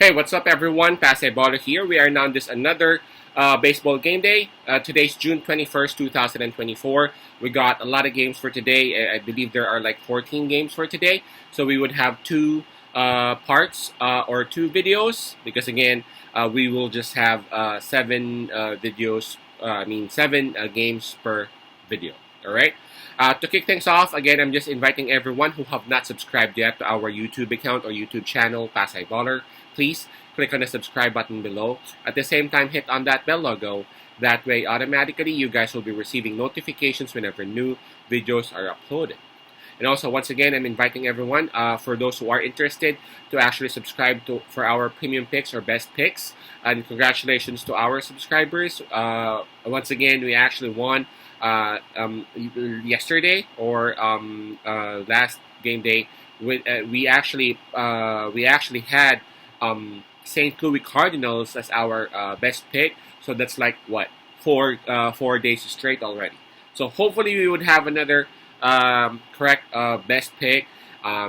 Hey, what's up, everyone? Pasay Baller here. We are now on this another baseball game day. Today's June 21st, 2024. We got a lot of games for today. I believe there are like 14 games for today. So we would have two parts or two videos because, again, we will just have seven videos, seven games per video. All right? To kick things off, again, I'm just inviting everyone who have not subscribed yet to our YouTube account or YouTube channel, Pasay Baller. Please click on the subscribe button below. At the same time, hit on that bell logo. That way, automatically, you guys will be receiving notifications whenever new videos are uploaded. And also, once again, I'm inviting everyone, for those who are interested, to actually subscribe for our premium picks or best picks. And congratulations to our subscribers. Once again, we actually won yesterday or last game day. We actually had St. Louis Cardinals as our best pick. So that's like what 4 days straight already. So hopefully we would have another correct best pick,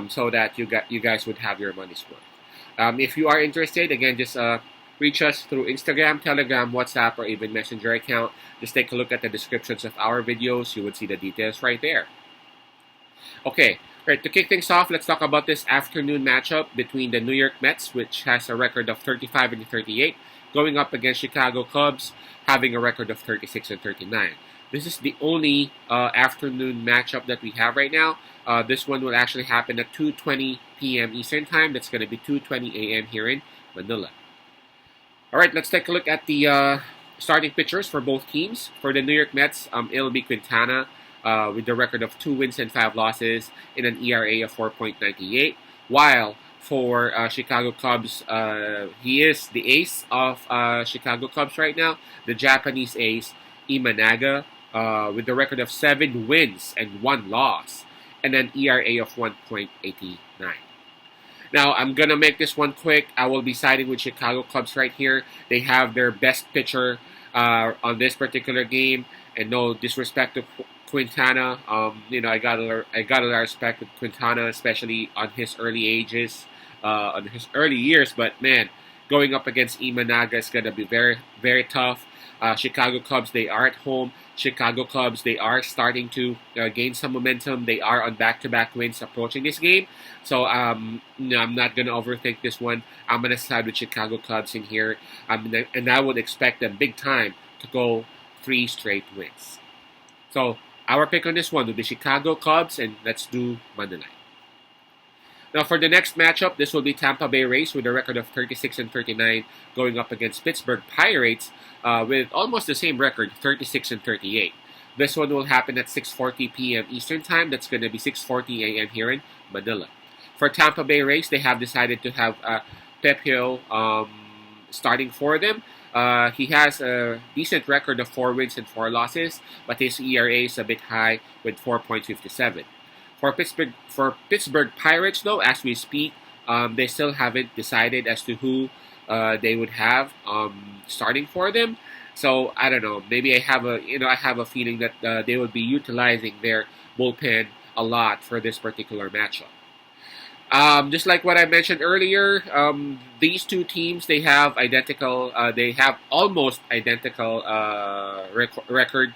so that you guys would have your money's worth. If you are interested, again, just reach us through Instagram, Telegram, WhatsApp, or even Messenger account. Just take a look at the descriptions of our videos. You would see the details right there. Okay. Right, to kick things off, let's talk about this afternoon matchup between the New York Mets, which has a record of 35 and 38, going up against Chicago Cubs, having a record of 36 and 39. This is the only afternoon matchup that we have right now. This one will actually happen at 2:20 p.m. Eastern Time. That's going to be 2:20 a.m. here in Manila. All right, let's take a look at the starting pitchers for both teams. For the New York Mets, it'll be Quintana, with the record of 2 wins and 5 losses in an ERA of 4.98. While for Chicago Cubs, he is the ace of Chicago Cubs right now, the Japanese ace, Imanaga, with the record of 7 wins and 1 loss and an ERA of 1.89. Now, I'm going to make this one quick. I will be siding with Chicago Cubs right here. They have their best pitcher on this particular game, and no disrespect to Quintana. I got a lot of respect with Quintana, especially on his early ages, on his early years. But man, going up against Imanaga is gonna be very, very tough. Chicago Cubs, they are at home. Chicago Cubs, they are starting to gain some momentum. They are on back-to-back wins approaching this game. So I'm not gonna overthink this one. I'm gonna side with Chicago Cubs in here, and I would expect them big time to go 3 straight wins. So our pick on this one will be Chicago Cubs, and let's do Monday night. Now for the next matchup, this will be Tampa Bay Rays with a record of 36 and 39 going up against Pittsburgh Pirates with almost the same record, 36 and 38. This one will happen at 6:40 p.m. Eastern Time. That's going to be 6:40 a.m. here in Manila. For Tampa Bay Rays, they have decided to have Pep Hill starting for them. He has a decent record of 4 wins and 4 losses, but his ERA is a bit high with 4.57. For Pittsburgh Pirates, though, as we speak, they still haven't decided as to who they would have starting for them. So I don't know. Maybe I have a feeling that they would be utilizing their bullpen a lot for this particular matchup. Just like what I mentioned earlier, these two teams, they have almost identical record.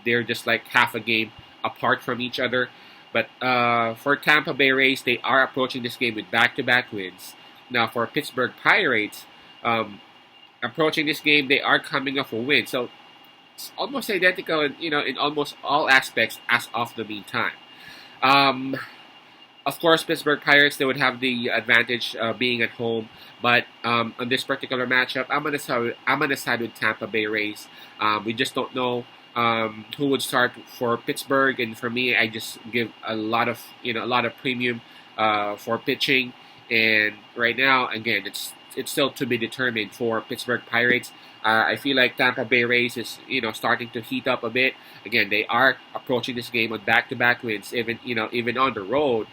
They're just like half a game apart from each other. But for Tampa Bay Rays, they are approaching this game with back-to-back wins. Now for Pittsburgh Pirates, approaching this game, they are coming off a win. So it's almost identical in almost all aspects as of the meantime. Of course, Pittsburgh Pirates, they would have the advantage being at home. But on this particular matchup, I'm gonna side with Tampa Bay Rays. We just don't know who would start for Pittsburgh, and for me, I just give a lot of premium for pitching. And right now, again, it's still to be determined for Pittsburgh Pirates. I feel like Tampa Bay Rays is starting to heat up a bit. Again, they are approaching this game on back-to-back wins, even on the road.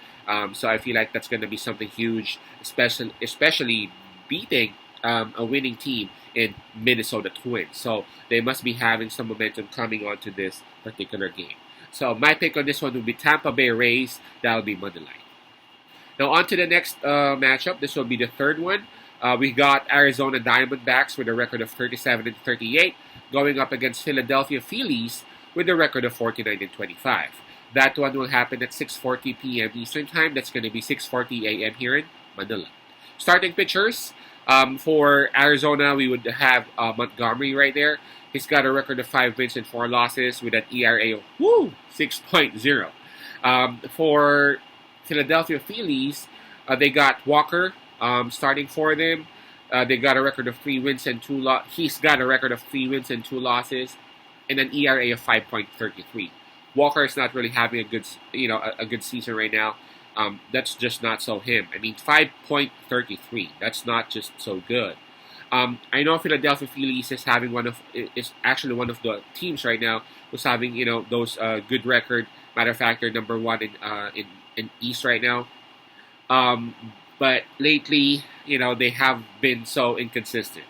So I feel like that's going to be something huge, especially beating a winning team in Minnesota Twins. So they must be having some momentum coming onto this particular game. So my pick on this one would be Tampa Bay Rays. That will be Monday night. Now on to the next matchup. This will be the third one. We got Arizona Diamondbacks with a record of 37-38, going up against Philadelphia Phillies with a record of 49-25. That one will happen at 6:40 p.m. Eastern Time. That's going to be 6:40 a.m. here in Manila. Starting pitchers for Arizona, we would have Montgomery right there. He's got a record of 5 wins and 4 losses with an ERA of 6.0. For Philadelphia Phillies, they got Walker starting for them. They got a record of 3 wins and 2 He's got a record of 3 wins and 2 losses, and an ERA of 5.33. Walker is not really having a good, a good season right now. That's just not so him. I mean, 5.33. That's not just so good. I know Philadelphia Phillies is actually one of the teams right now who's having those good record. Matter of fact, they're number one in East right now. But lately, they have been so inconsistent.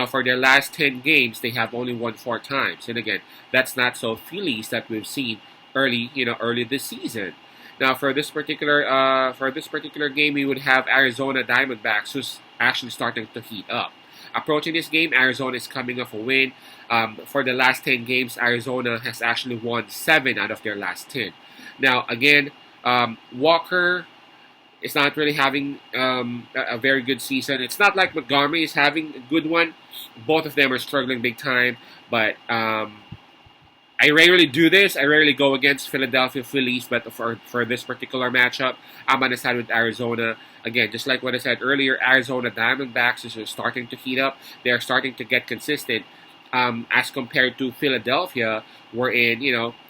For their last 10 games, they have only won 4 times. And again, that's not so Phillies that we've seen early this season. Now, for this particular game, we would have Arizona Diamondbacks, who's actually starting to heat up. Approaching this game, Arizona is coming off a win. For the last 10 games, Arizona has actually won 7 out of their last 10. Now, again, Walker is not really having a very good season. It's not like Montgomery is having a good one. Both of them are struggling big time. But I rarely do this. I rarely go against Philadelphia Phillies. But for this particular matchup, I'm going to side with Arizona. Again, just like what I said earlier, Arizona Diamondbacks is starting to heat up. They're starting to get consistent as compared to Philadelphia, wherein,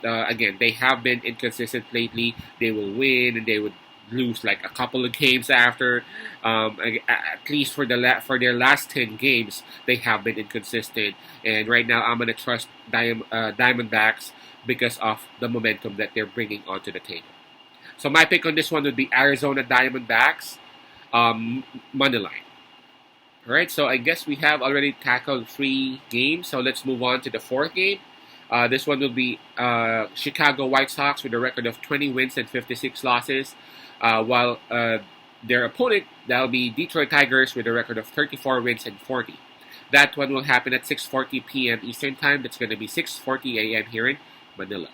again, they have been inconsistent lately. They will win and they would lose like a couple of games after. At least for their last 10 games, they have been inconsistent. And right now, I'm going to trust Diamondbacks because of the momentum that they're bringing onto the table. So my pick on this one would be Arizona Diamondbacks money line. All right, so I guess we have already tackled 3 games. So let's move on to the 4th game. This one will be Chicago White Sox with a record of 20 wins and 56 losses, while their opponent, that'll be Detroit Tigers with a record of 34 wins and 40. That one will happen at 6:40 p.m. Eastern Time. That's going to be 6:40 a.m. here in Manila.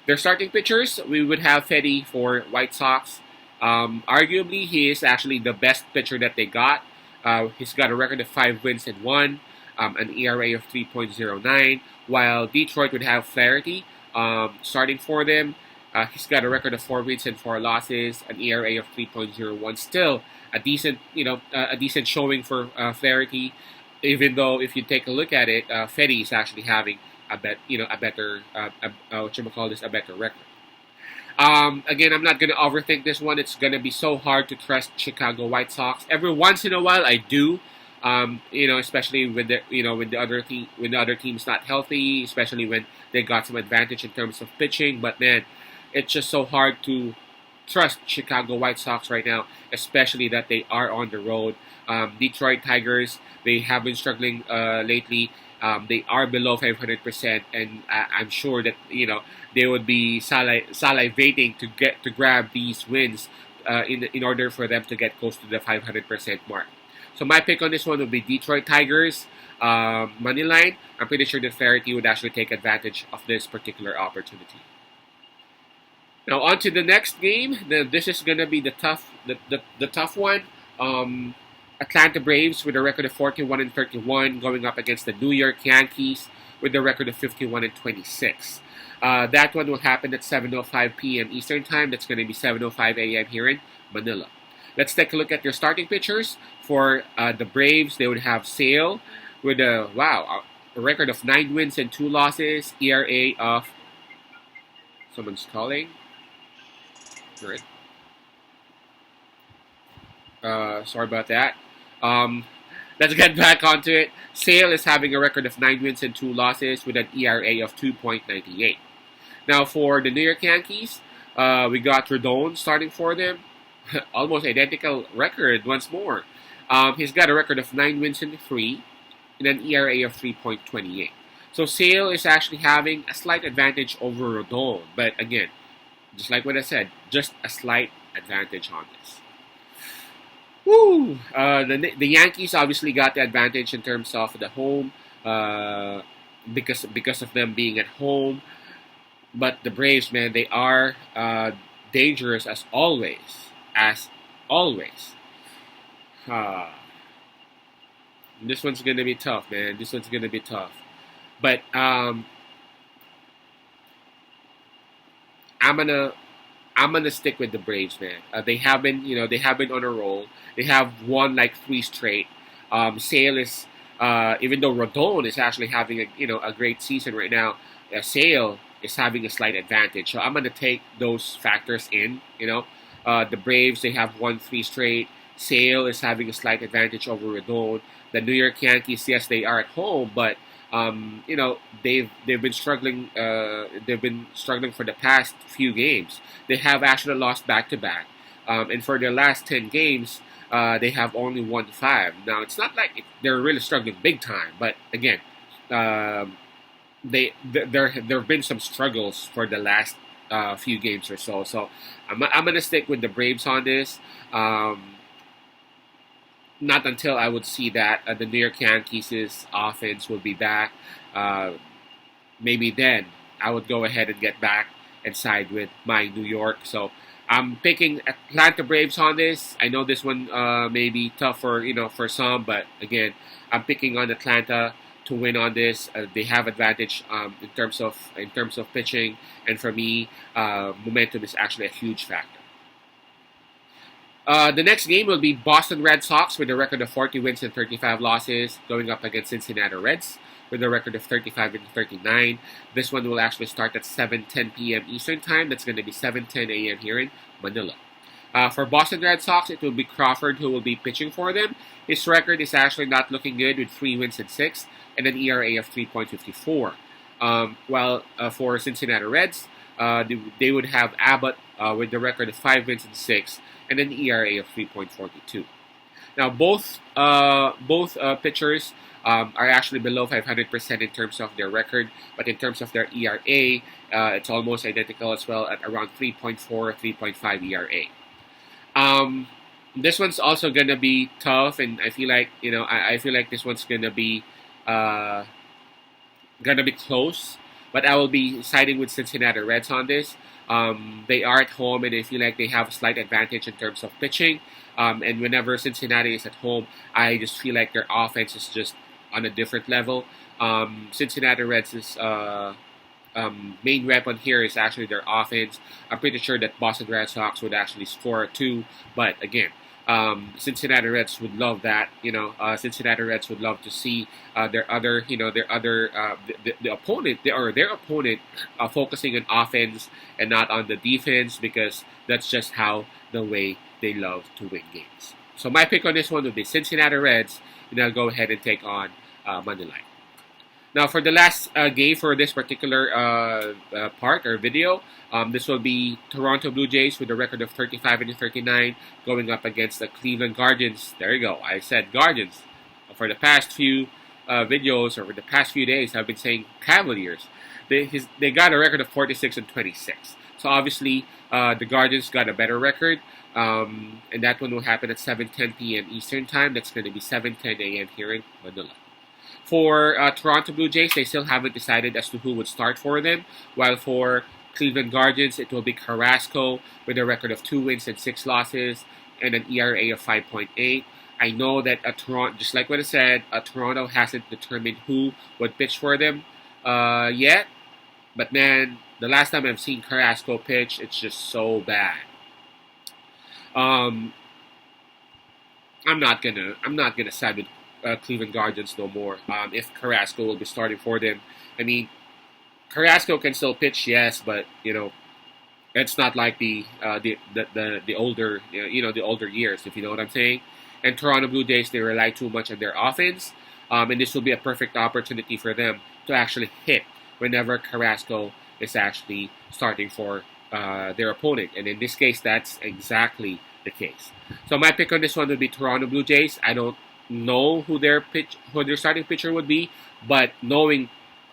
Their starting pitchers, we would have Fedde for White Sox. Arguably, he is actually the best pitcher that they got. He's got a record of 5 wins and 1, an ERA of 3.09, while Detroit would have Flaherty starting for them. He's got a record of 4 wins and 4 losses, an ERA of 3.01. Still a decent showing for Flaherty. Even though if you take a look at it, Fedde is actually having a better record. Again, I'm not gonna overthink this one. It's gonna be so hard to trust Chicago White Sox. Every once in a while, I do. Especially when the other team's not healthy, especially when they got some advantage in terms of pitching. But man, it's just so hard to trust Chicago White Sox right now, especially that they are on the road. Detroit Tigers, they have been struggling lately. They are below 500%, and I'm sure that they would be salivating to grab these wins in order for them to get close to the 500% mark. So my pick on this one would be Detroit Tigers money line. I'm pretty sure that Flaherty would actually take advantage of this particular opportunity. Now on to the next game. This is gonna be the tough one. Atlanta Braves with a record of 41-31 going up against the New York Yankees with a record of 51-26. That one will happen at 7:05 p.m. Eastern Time. That's going to be 7:05 a.m. here in Manila. Let's take a look at their starting pitchers. For the Braves, they would have Sale with a record of 9 wins and 2 losses, ERA of someone's calling. All right. Sorry about that. Let's get back onto it. Sale is having a record of 9 wins and 2 losses with an ERA of 2.98. Now for the New York Yankees, we got Rodon starting for them. Almost identical record once more. He's got a record of 9 wins and 3 and an ERA of 3.28. So Sale is actually having a slight advantage over Rodon. But again, just like what I said, just a slight advantage on this. Woo! The Yankees obviously got the advantage in terms of the home, uh, because of them being at home. But the Braves, man, they are dangerous as always, as always. Uh, this one's gonna be tough, man. This one's gonna be tough. But I'm gonna I'm gonna stick with the Braves, man. They have been on a roll. They have won like three straight. Sale is, even though Rodon is actually having a great season right now, Sale is having a slight advantage. So I'm gonna take those factors in. The Braves, they have won three straight. Sale is having a slight advantage over Rodon. The New York Yankees, yes, they are at home, but they've been struggling. They've been struggling for the past few games. They have actually lost back to back, and for their last 10 games, they have only won five. Now it's not like they're really struggling big time, but again, um, there have been some struggles for the last few games or so. So I'm gonna stick with the Braves on this. Not until I would see that the New York Yankees' offense will be back. Uh, Maybe then I would go ahead and get back and side with my New York. So I'm picking Atlanta Braves on this. I know this one may be tough for some, but again, I'm picking on Atlanta to win on this. They have advantage in terms of pitching, and for me, momentum is actually a huge factor. The next game will be Boston Red Sox with a record of 40 wins and 35 losses, going up against Cincinnati Reds with a record of 35 and 39. This one will actually start at 7:10 p.m. Eastern Time. That's going to be 7:10 a.m. here in Manila. For Boston Red Sox, it will be Crawford who will be pitching for them. His record is actually not looking good with 3 wins and 6, and an ERA of 3.54. While for Cincinnati Reds, they would have Abbott with the record of 5 wins and 6, and an ERA of 3.42. Now, both pitchers are actually below 500% in terms of their record, but in terms of their ERA, it's almost identical as well at around 3.4, 3.5 ERA. Um, this one's also gonna be tough, and I feel like I feel like this one's uh, gonna be close, but I will be siding with Cincinnati Reds on this. They are at home, and I feel like they have a slight advantage in terms of pitching. And whenever Cincinnati is at home, I just feel like their offense is just on a different level. Cincinnati Reds' main weapon here is actually their offense. I'm pretty sure that Boston Red Sox would actually score too, but again, Cincinnati Reds would love that. Cincinnati Reds would love to see the opponent, their opponent, focusing on offense and not on the defense, because that's just how the way they love to win games. So my pick on this one would be Cincinnati Reds, and I'll go ahead and take on Monday Night. Now, for the last game for this particular part or video, this will be Toronto Blue Jays with a record of 35 and 39 going up against the Cleveland Guardians. There you go. I said Guardians. For the past few videos or for the past few days, I've been saying Cavaliers. They got a record of 46 and 26. So obviously, the Guardians got a better record. And that one will happen at 7:10 p.m. Eastern Time. That's going to be 7:10 a.m. here in Manila. For Toronto Blue Jays, they still haven't decided as to who would start for them. While for Cleveland Guardians, it will be Carrasco with a record of 2 wins and 6 losses and an ERA of 5.8. I know that Toronto, just like what I said, Toronto hasn't determined who would pitch for them yet. But man, the last time I've seen Carrasco pitch, it's just so bad. Um, I'm not gonna side with Cleveland Guardians no more. If Carrasco will be starting for them, I mean, Carrasco can still pitch, yes, but it's not like the older the older years, if you know what I'm saying. And Toronto Blue Jays, they rely too much on their offense, and this will be a perfect opportunity for them to actually hit whenever Carrasco is actually starting for their opponent. And in this case, that's exactly the case. So my pick on this one would be Toronto Blue Jays. I don't know who their starting pitcher would be, but knowing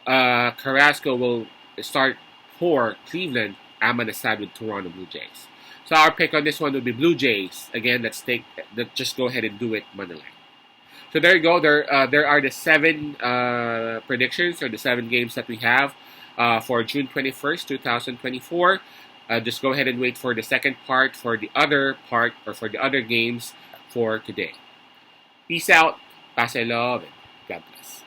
Carrasco will start for Cleveland, I'm gonna side with Toronto Blue Jays. So our pick on this one would be Blue Jays. Again, just go ahead and do it moneyline. So there you go. There are the 7 predictions, or the 7 games that we have for June 21st, 2024. Just go ahead and wait for the second part, for the other part, or for the other games for today. Peace out. Pase love, and God bless.